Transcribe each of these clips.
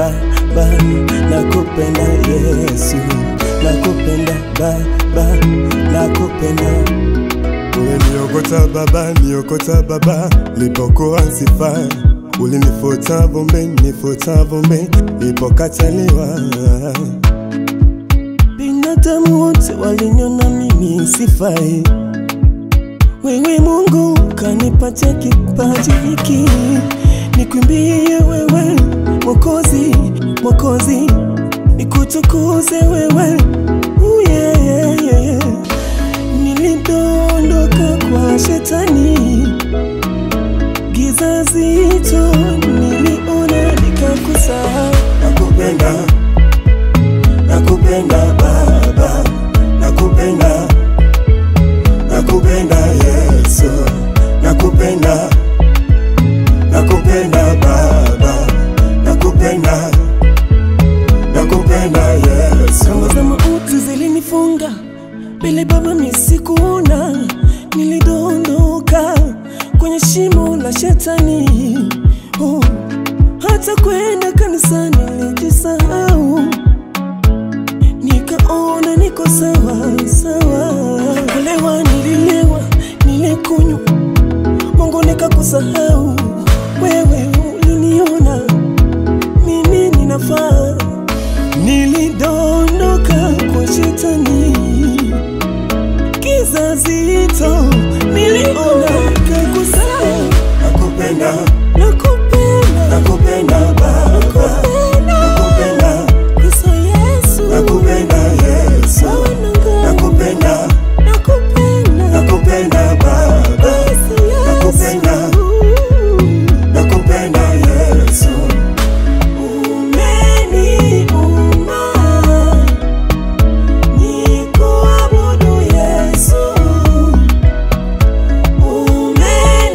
Baba, nakupenda Yesu, nakupenda Baba, nakupenda. Uliniokota Baba, niokota Baba, lipokuwa sifai. Ulinifuta vumbi, nifuta vumbi, nilipokataliwa. Binadamu wote waliniona mimi sifai. Wewe Mungu kanipatia kipaji hiki, nikuimbie wewe Mwokozi, Mwokozi, nikutukuze wewe. Yeah, yeah, yeah. Nilidondoka kwa shetani, giza zito niliona nikakusahau. Nakupenda, nakupenda Baba, nakupenda, nakupenda Yesu, nakupenda, nakupenda Baba, nakupenda, nakupenda Yesu. Kama za mauti zilinifunga, bila Baba mimi sikuona. Nilidondoka kwenye shimo la shetani, hata kwenda kanisani nilijisahau. Nikaona niko sawa sawa. Kulewa nililewa, nilikunywa, Mungu nikakusahau. Wewe uliniona mimi ninafaa. Nilidondoka kwa shetani, giza zito niliona nikakusahau. Nakupenda, Nakupenda, nakupenda Baba, nakupenda, Kristo Yesu, nakupenda Yesu, nakupenda, nakupenda, nakupenda Baba, nakupenda, nakupenda Yesu. Umeniumba nikuabudu Yesu,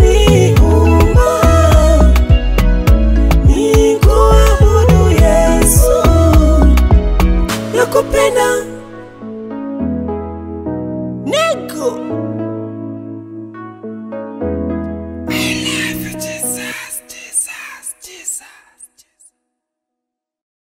umeniumba nikuabudu Yesu, nakupenda. Nego